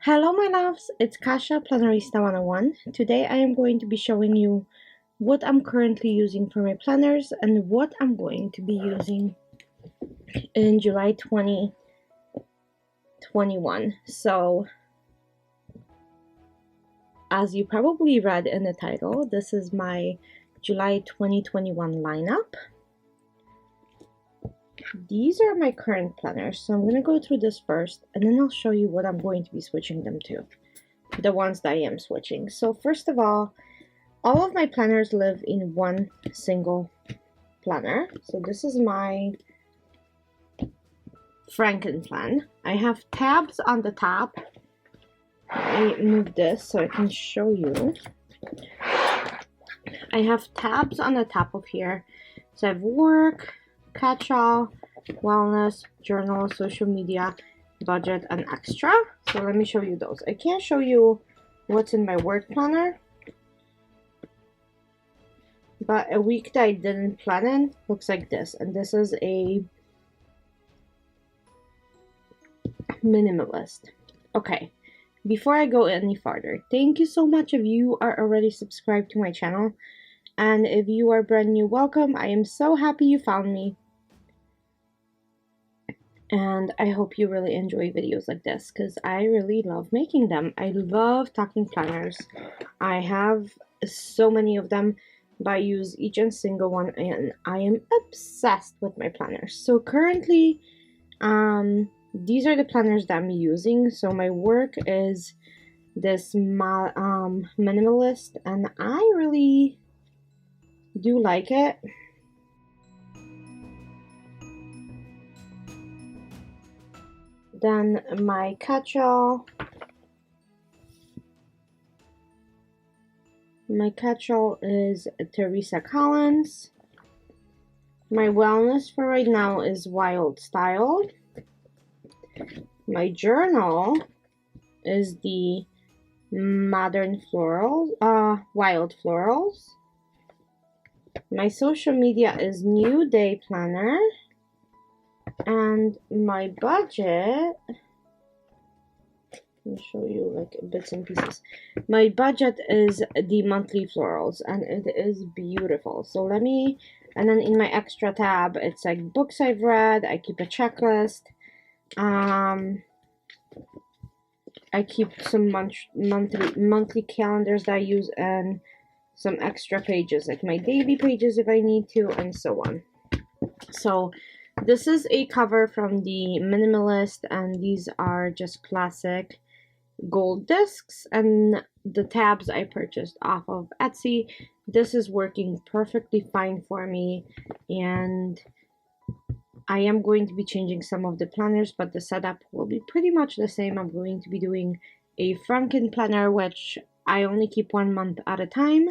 Hello my loves, it's Kasha Plannerista 101. Today I am going to be showing you what I'm currently using for my planners and what I'm going to be using in July 2021. So, as you probably read in the title, this is my July 2021 lineup. These are my current planners, so I'm going to go through this first and then I'll show you what I'm going to be switching them to. The ones that I am switching. So first of all of my planners live in one single planner. So this is my FrankenPlan. I have tabs on the top. Let me move this so I can show you. I have tabs on the top of here. So I have work, catch-all, wellness, journal, social media, budget, and extra. So let me show you those. I can't show you what's in my work planner, but a week that I didn't plan in looks like this, and this is a minimalist. Okay, before I go any farther, thank you so much if you are already subscribed to my channel, and if you are brand new, welcome. I am so happy you found me, and I hope you really enjoy videos like this because I really love making them. I love talking planners. I have so many of them, but I use each and single one, and I am obsessed with my planners. So currently, these are the planners that I'm using. So my work is this minimalist, and I really do like it. Then my catch-all. My catch-all is Teresa Collins. My wellness for right now is Wild Style. My journal is the Modern Florals, Wild Florals. My social media is New Day Planner. And my budget, let me show you like bits and pieces. My budget is the monthly florals, and it is beautiful. So let me, and then in my extra tab, it's like books I've read. I keep a checklist. I keep some monthly calendars that I use, and some extra pages, like my daily pages if I need to, and so on. So this is a cover from the Minimalist, and these are just classic gold discs, and the tabs I purchased off of Etsy. This is working perfectly fine for me, and I am going to be changing some of the planners, but the setup will be pretty much the same. I'm going to be doing a FrankenPlanner, which I only keep 1 month at a time,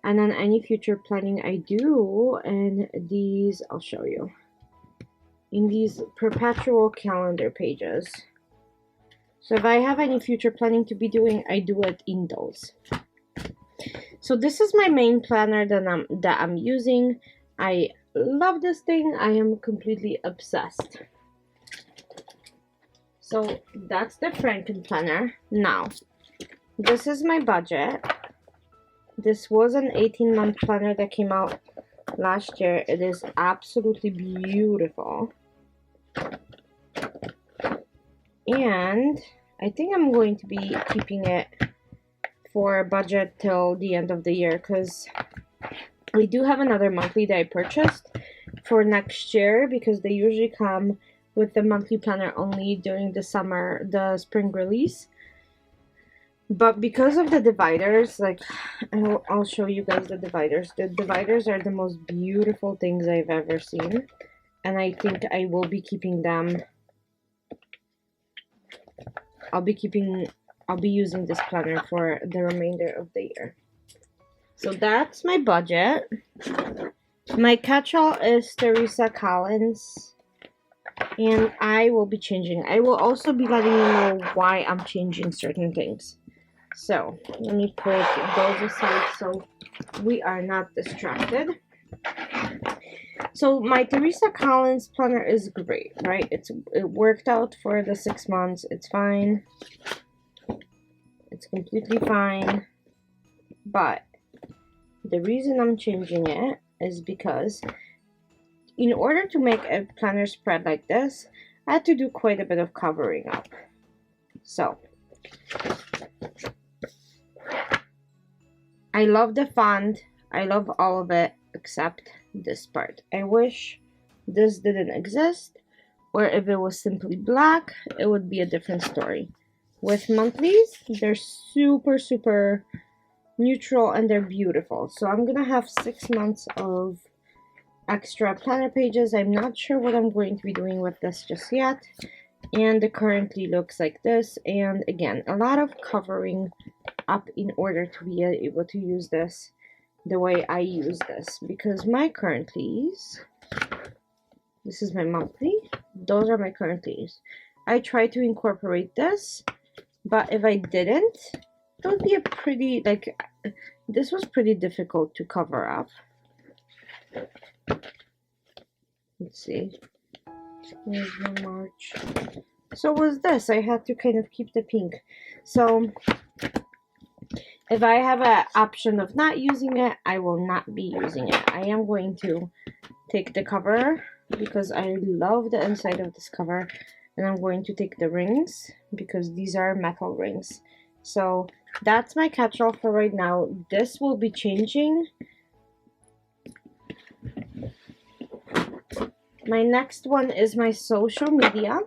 and then any future planning I do, and these I'll show you in these perpetual calendar pages. So if I have any future planning to be doing, I do it in those. So this is my main planner that I'm using. I love this thing. I am completely obsessed. So that's the FrankenPlanner. Now, this is my budget. This was an 18-month planner that came out last year. It is absolutely beautiful. And I think I'm going to be keeping it for budget till the end of the year, because we do have another monthly that I purchased for next year, because they usually come with the monthly planner only during the spring release. But because of the dividers, like I'll show you guys the dividers. The dividers are the most beautiful things I've ever seen, and I think I will be keeping them. I'll be using this planner for the remainder of the year. So that's my budget. My catch-all is Teresa Collins, and I will be changing. I will also be letting you know why I'm changing certain things. So let me put those aside so we are not distracted. So my Teresa Collins planner is great, right? It worked out for the 6 months. It's fine. It's completely fine. But the reason I'm changing it is because in order to make a planner spread like this, I had to do quite a bit of covering up. So I love the font. I love all of it except this part. I wish this didn't exist, or if it was simply black, it would be a different story. With monthlies, they're super, super neutral and they're beautiful. So I'm gonna have 6 months of extra planner pages. I'm not sure what I'm going to be doing with this just yet, and it currently looks like this. And again, a lot of covering up in order to be able to use this the way I use this, because my currentlies, this is my monthly, those are my currentlies. I try to incorporate this, but if I didn't, it would be a pretty, like, this was pretty difficult to cover up. Let's see. Here's my March. So was this. I had to kind of keep the pink. So if I have an option of not using it, I will not be using it. I am going to take the cover because I love the inside of this cover, and I'm going to take the rings because these are metal rings. So that's my catch-all for right now. This will be changing. My next one is my social media.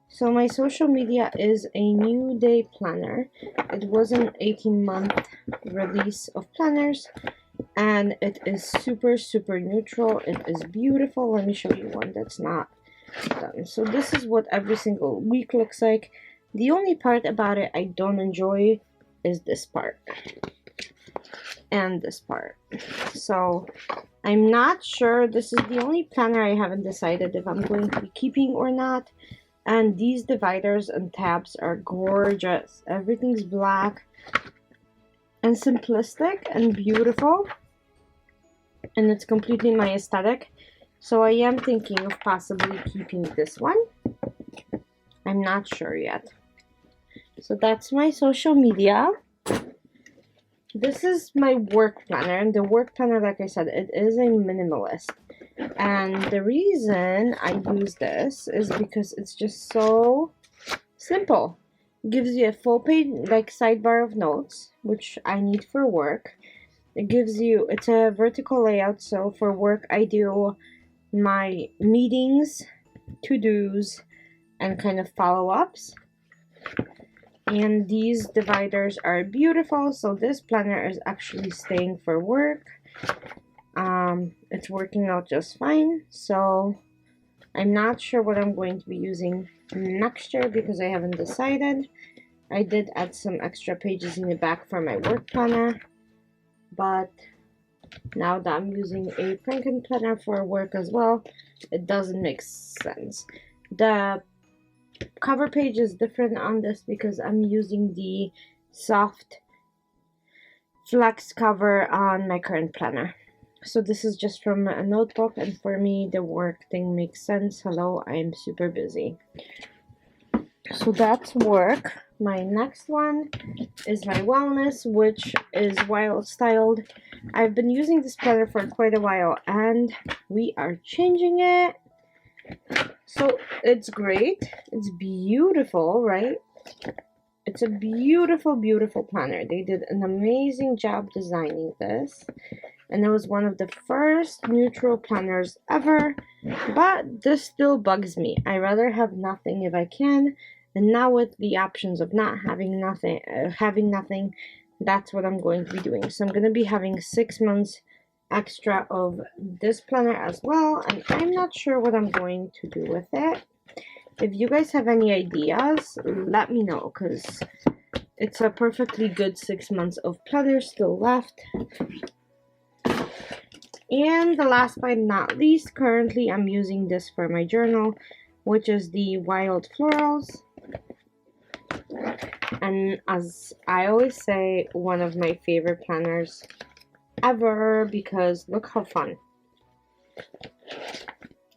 So my social media is a new day planner. It was an 18-month release of planners, and it is super, super neutral. It is beautiful. Let me show you one that's not done. So this is what every single week looks like. The only part about it I don't enjoy is this part and this part. So I'm not sure. This is the only planner I haven't decided if I'm going to be keeping or not. And these dividers and tabs are gorgeous. Everything's black and simplistic and beautiful, and it's completely my aesthetic. So I am thinking of possibly keeping this one. I'm not sure yet. So that's my social media. This is my work planner, and the work planner, like I said, it is a minimalist. And the reason I use this is because it's just so simple. It gives you a full page, like, sidebar of notes, which I need for work. It gives you, it's a vertical layout, so for work I do my meetings, to-dos, and kind of follow-ups. And these dividers are beautiful, so this planner is actually staying for work. It's working out just fine, so I'm not sure what I'm going to be using next year because I haven't decided. I did add some extra pages in the back for my work planner, but now that I'm using a FrankenPlanner for work as well, it doesn't make sense. The cover page is different on this because I'm using the soft flex cover on my current planner. So this is just from a notebook, and for me the work thing makes sense. Hello, I'm super busy. So that's work. My next one is my wellness, which is wild styled. I've been using this planner for quite a while, and we are changing it. So it's great. It's beautiful, right? It's a beautiful, beautiful planner. They did an amazing job designing this. And it was one of the first neutral planners ever. But this still bugs me. I rather have nothing if I can. And now with the options of not having nothing, that's what I'm going to be doing. So I'm going to be having 6 months extra of this planner as well. And I'm not sure what I'm going to do with it. If you guys have any ideas, let me know, because it's a perfectly good 6 months of planners still left. And the last but not least, currently I'm using this for my journal, which is the Wild Florals. And as I always say, one of my favorite planners ever, because look how fun.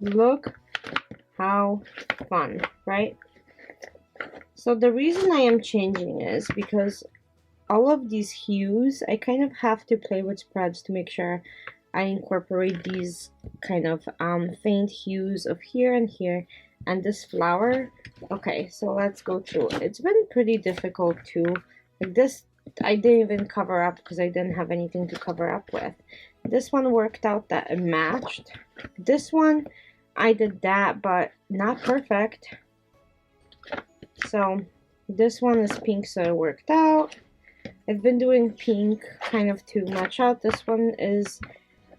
Look how fun, right? So the reason I am changing is because all of these hues, I kind of have to play with spreads to make sure I incorporate these kind of faint hues of here and here, and this flower. Okay, so let's go through. It's been pretty difficult to, like this, I didn't even cover up because I didn't have anything to cover up with. This one worked out that it matched. This one, I did that, but not perfect. So this one is pink, so it worked out. I've been doing pink kind of to match out. This one is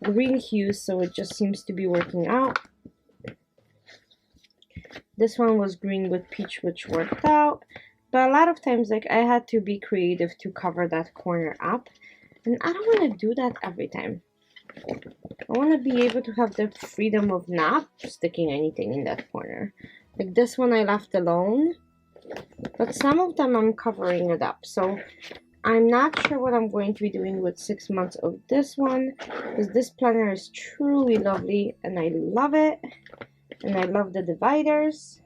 green hue, so it just seems to be working out. This one was green with peach, which worked out. But a lot of times, like, I had to be creative to cover that corner up. And I don't want to do that every time. I want to be able to have the freedom of not sticking anything in that corner. Like this one I left alone. But some of them I'm covering it up. So I'm not sure what I'm going to be doing with 6 months of this one, because this planner is truly lovely and I love it. And I love the dividers.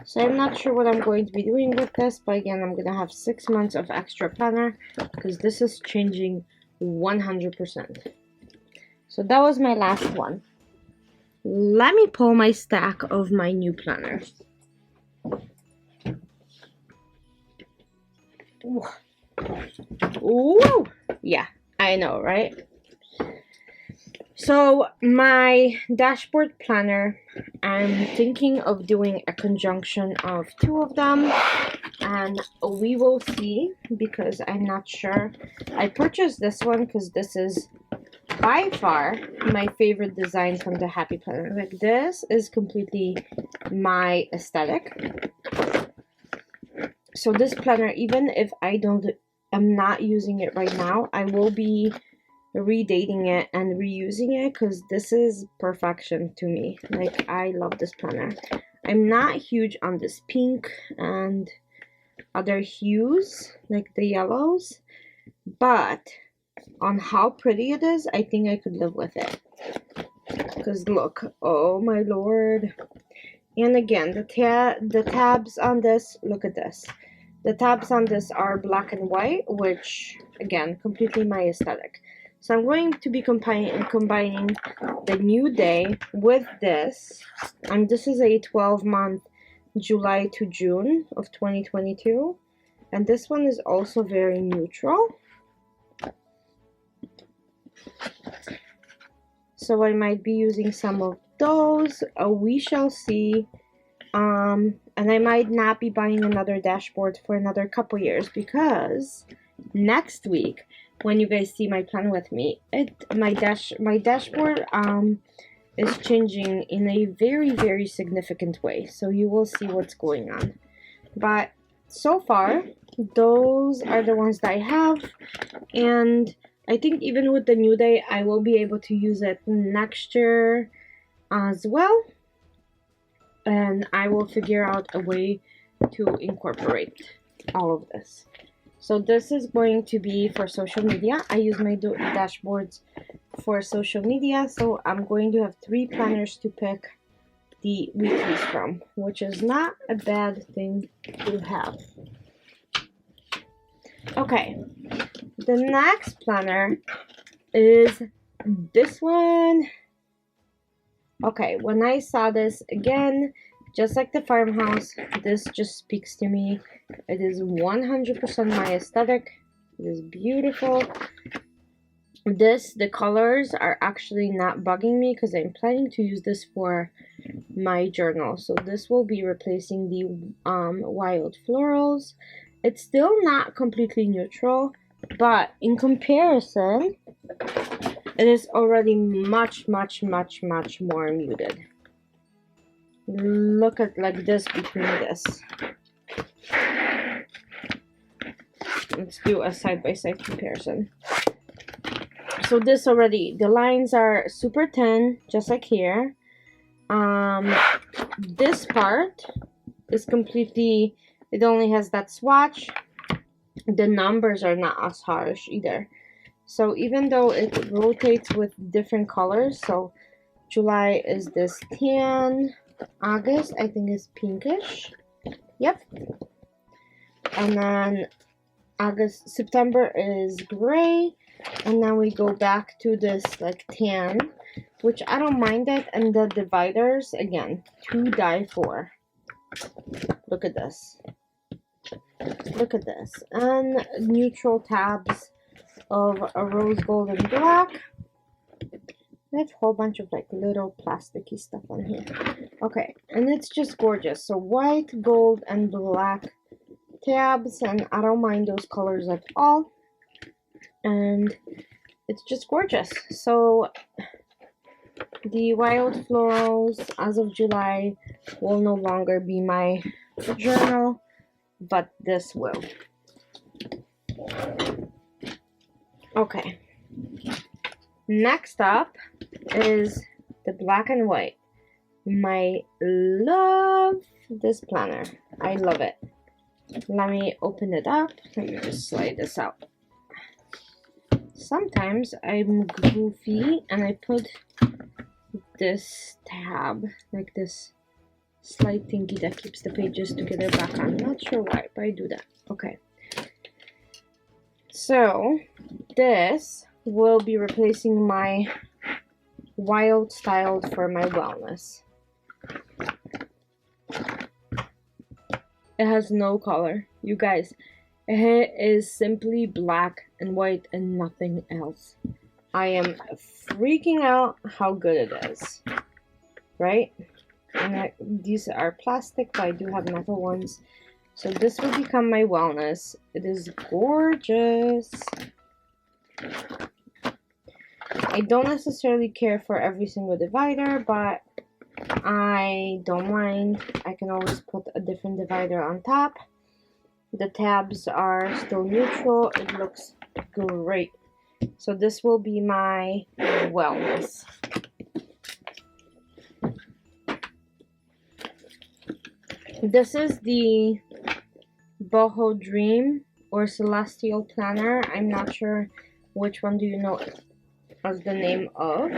So I'm not sure what I'm going to be doing with this, but again, I'm going to have 6 months of extra planner because this is changing 100%. So that was my last one. Let me pull my stack of my new planners. Ooh, yeah, I know, right? So my dashboard planner, I'm thinking of doing a conjunction of 2 of them, and we will see because I'm not sure. I purchased this one because this is by far my favorite design from the Happy Planner. Like, this is completely my aesthetic. So this planner, even if I'm not using it right now, I will be redating it and reusing it because this is perfection to me. Like, I love this planner. I'm not huge on this pink and other hues like the yellows, but on how pretty it is, I think I could live with it. Because look, oh my lord. And again, the tabs on this, look at this. The tabs on this are black and white, which again, completely my aesthetic. So I'm going to be combining the New Day with this. And this is a 12-month July to June of 2022. And this one is also very neutral. So I might be using some of those. We shall see. And I might not be buying another dashboard for another couple years because next week, when you guys see my plan with me, my dashboard is changing in a very, very significant way. So you will see what's going on. But so far, those are the ones that I have, and I think even with the New Day, I will be able to use it next year as well. And I will figure out a way to incorporate all of this. So this is going to be for social media. I use my dashboards for social media. So I'm going to have 3 planners to pick the weeklies from, which is not a bad thing to have. Okay, the next planner is this one. Okay, when I saw this, again, just like the farmhouse, this just speaks to me. It is 100% my aesthetic. It is beautiful. The colors are actually not bugging me because I'm planning to use this for my journal. So this will be replacing the wild florals. It's still not completely neutral, but in comparison, it is already much, much, much, much more muted. Look at like this between this. Let's do a side-by-side comparison. So this already, the lines are super thin, just like here. This part is completely, it only has that swatch. The numbers are not as harsh either. So even though it rotates with different colors, so July is this tan, August, I think, is pinkish. Yep. And then September is gray. And then we go back to this like tan, which I don't mind it. And the dividers, again, to die for. Look at this. Look at this. And neutral tabs of a rose gold and black. I have a whole bunch of like little plasticky stuff on here. Okay, and it's just gorgeous. So white, gold, and black tabs, and I don't mind those colors at all. And it's just gorgeous. So the Wild Florals as of July will no longer be my journal, but this will. Okay. Next up is the black and white. I love this planner. I love it. Let me open it up. Let me just slide this out. Sometimes I'm goofy and I put this tab, like this slide thingy that keeps the pages together back on. Not sure why, but I do that. Okay. So this will be replacing my wild styled for my wellness. It has no color, you guys. It is simply black and white and nothing else. I am freaking out how good it is, right? And these are plastic, but I do have metal ones. So this will become my wellness. It is gorgeous. I don't necessarily care for every single divider, but I don't mind. I can always put a different divider on top. The tabs are still neutral. It looks great. So this will be my wellness. This is the Boho Dream or Celestial Planner. I'm not sure which one do you know as the name of.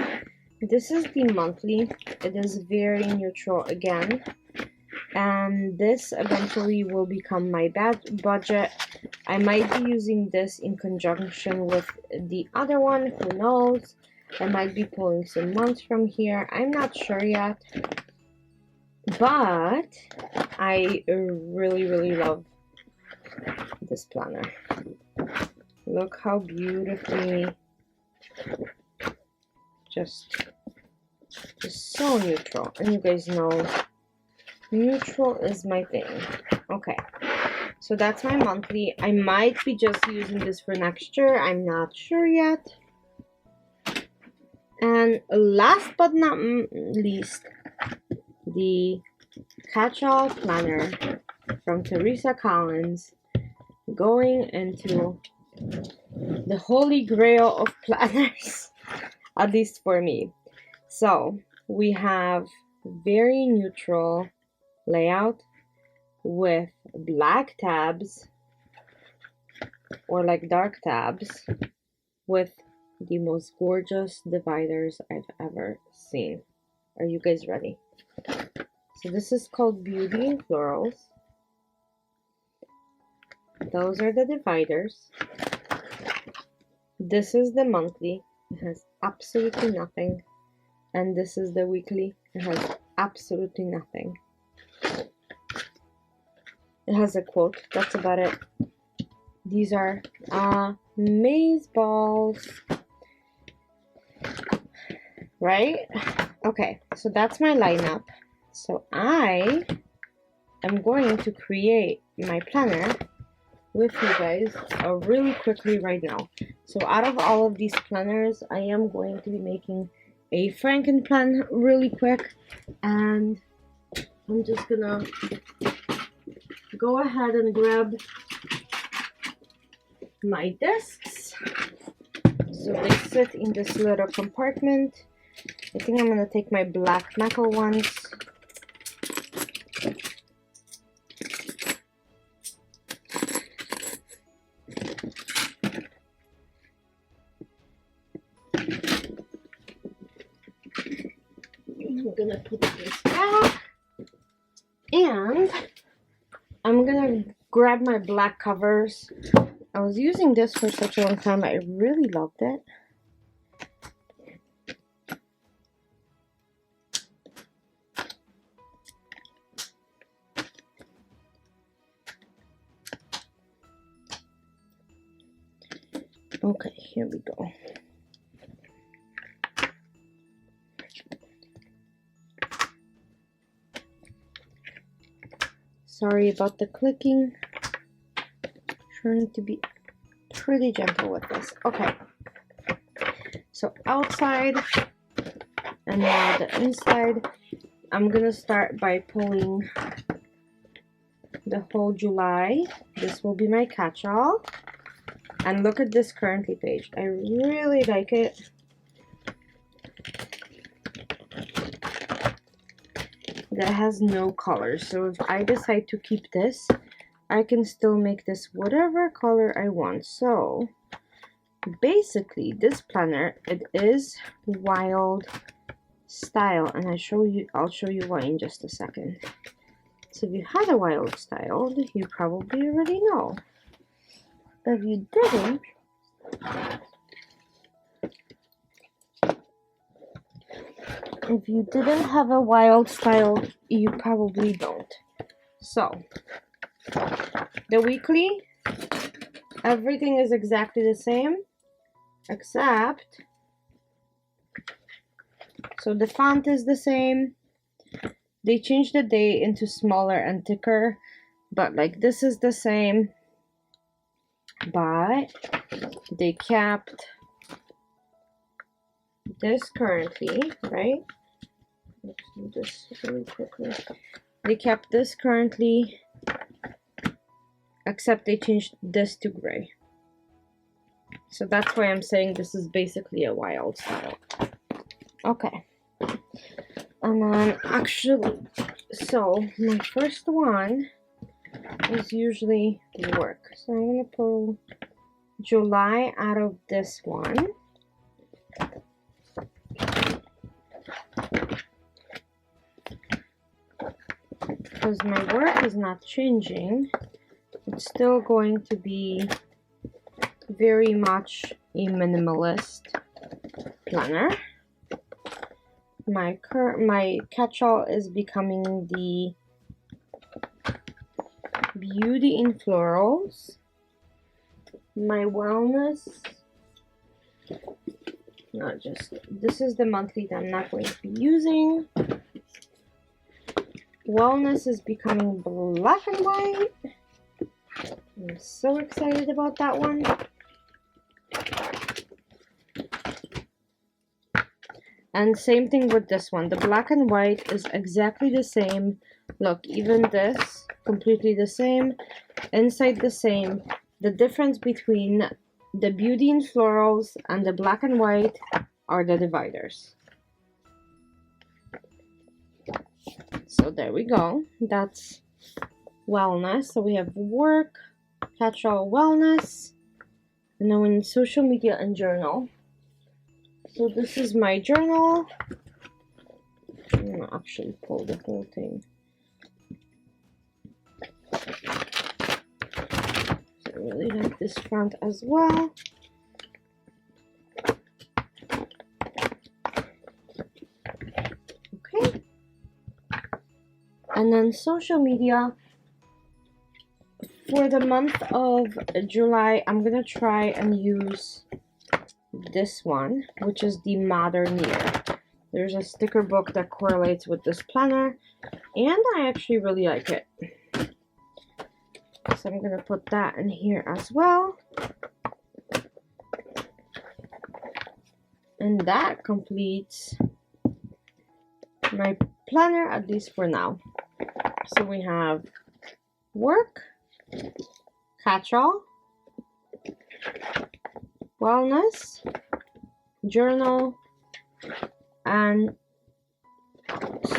This is the monthly. It is very neutral again. And this eventually will become my budget. I might be using this in conjunction with the other one. Who knows? I might be pulling some months from here. I'm not sure yet. But I really, really love this planner. Look how beautifully just so neutral. And you guys know neutral is my thing. Okay, so that's my monthly. I might be just using this for next year. I'm not sure yet. And last but not least, the catch-all planner from Teresa Collins, going into the holy grail of planners, at least for me. So we have very neutral layout with black tabs or like dark tabs with the most gorgeous dividers I've ever seen. Are you guys ready? So this is called Beauty Florals. Those are the dividers. This is the monthly. It has absolutely nothing. And this is the weekly. It has absolutely nothing. It has a quote. That's about it. These are maze balls. Right? Okay, so that's my lineup. So I am going to create my planner with you guys really quickly right now. So out of all of these planners, I am going to be making a FrankenPlan really quick, and I'm just gonna go ahead and grab my discs. So they sit in this little compartment. I think I'm gonna take my black metal ones. I'm gonna put this back. gonna grab my black covers. I was using this for such a long time. I really loved it. Okay, here we go. Sorry about the clicking. Trying to be pretty gentle with this. Okay. So outside and now the inside. I'm gonna start by pulling the whole July. This will be my catch-all. And look at this currently page. I really like it. That has no colors. So if I decide to keep this, I can still make this whatever color I want. So basically this planner, it is wild style, and I'll show you why in just a second. So if you had a wild style, you probably already know. But if you didn't, have a wild style, you probably don't. So the weekly, everything is exactly the same, except, so the font is the same. They changed the day into smaller and thicker, but like this is the same, but they kept this currently, right? Let's do this really quickly. They kept this currently, except they changed this to gray. So that's why I'm saying this is basically a wild style. Okay. And then actually, so my first one is usually work. So I'm gonna pull July out of this one. Because my work is not changing, it's still going to be very much a minimalist planner. My catch-all is becoming the Beauty in Florals. My wellness, not just, this is the monthly that I'm not going to be using. Wellness is becoming black and white. I'm so excited about that one. And same thing with this one. The black and white is exactly the same. Look, even this, completely the same. Inside the same. The difference between the Beauty in Florals and the black and white are the dividers. So there we go. That's wellness. So we have work, catch-all, wellness, and then we need social media and journal. So this is my journal. I'm gonna actually pull the whole thing. I really like this front as well. Okay. And then social media. For the month of July, I'm gonna try and use this one, which is the Modern Year. There's a sticker book that correlates with this planner, and I actually really like it. So I'm gonna put that in here as well. And that completes my planner, at least for now. So we have work, catch-all, wellness, journal, and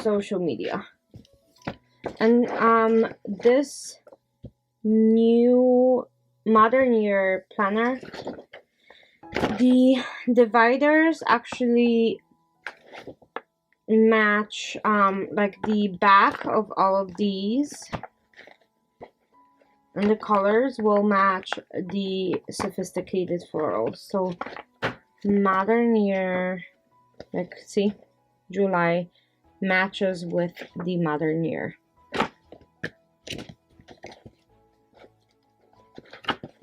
social media. And this new Modern Year planner, the dividers actually match like the back of all of these And the colors will match the sophisticated florals. So Modern Year, like see, July matches with the Modern Year.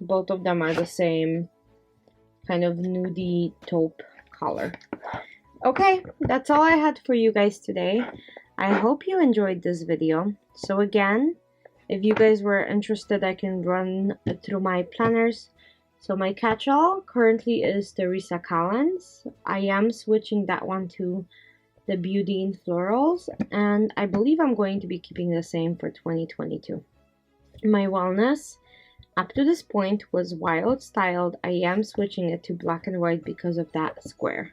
Both of them are the same kind of nudie taupe color. Okay, that's all I had for you guys today. I hope you enjoyed this video. So again, if you guys were interested, I can run through my planners. So my catch-all currently is Teresa Collins. I am switching that one to the Beauty in Florals, and I believe I'm going to be keeping the same for 2022. My wellness up to this point was wild styled. I am switching it to black and white because of that square.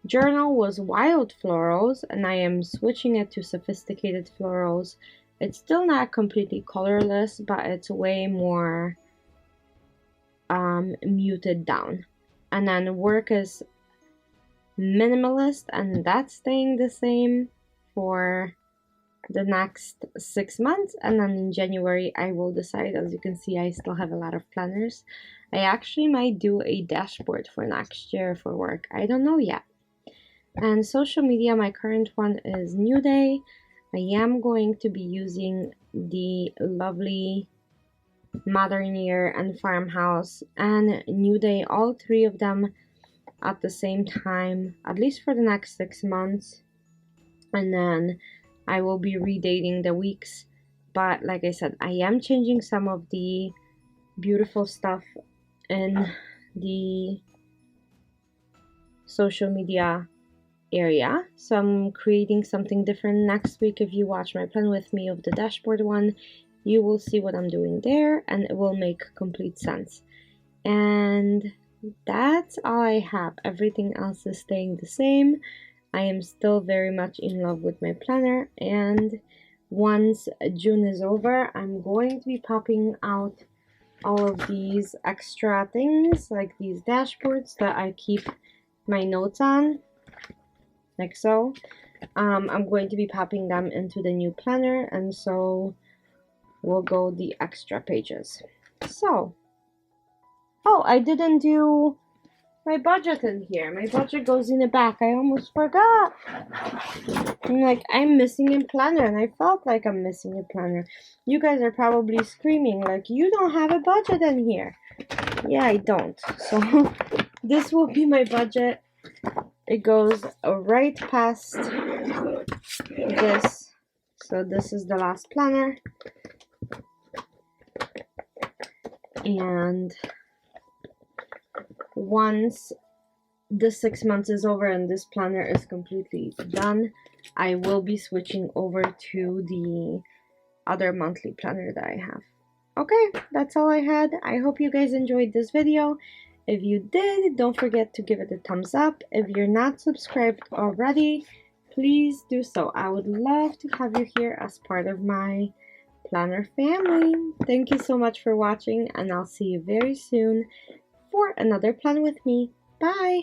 Journal was wild florals, and I am switching it to sophisticated florals. It's still not completely colorless, but it's way more muted down. And then work is minimalist, and that's staying the same for the next 6 months. And then in January I will decide. As you can see, I still have a lot of planners. I actually might do a dashboard for next year for work. I don't know yet. And social media, my current one is New Day. I am going to be using the lovely Modern Year and Farmhouse and New Day, all three of them at the same time, at least for the next 6 months. And then I will be redating the weeks. But like I said, I am changing some of the beautiful stuff in the social media area. So I'm creating something different next week. If you watch my plan with me of the dashboard one, you will see what I'm doing there, and it will make complete sense. And that's all I have. Everything else is staying the same. I am still very much in love with my planner, and once June is over, I'm going to be popping out all of these extra things, like these dashboards that I keep my notes on, like so. I'm going to be popping them into the new planner, and so we'll go the extra pages. So, oh, I didn't do my budget in here. My budget goes in the back. I almost forgot. I'm like, I'm missing a planner, and I felt like I'm missing a planner. You guys are probably screaming like, you don't have a budget in here. Yeah, I don't. So this will be my budget. It goes right past this. So this is the last planner. And once the 6 months is over and this planner is completely done, I will be switching over to the other monthly planner that I have. Okay, that's all I had. I hope you guys enjoyed this video. If you did, don't forget to give it a thumbs up. If you're not subscribed already, please do so. I would love to have you here as part of my planner family. Thank you so much for watching, and I'll see you very soon for another plan with me. Bye!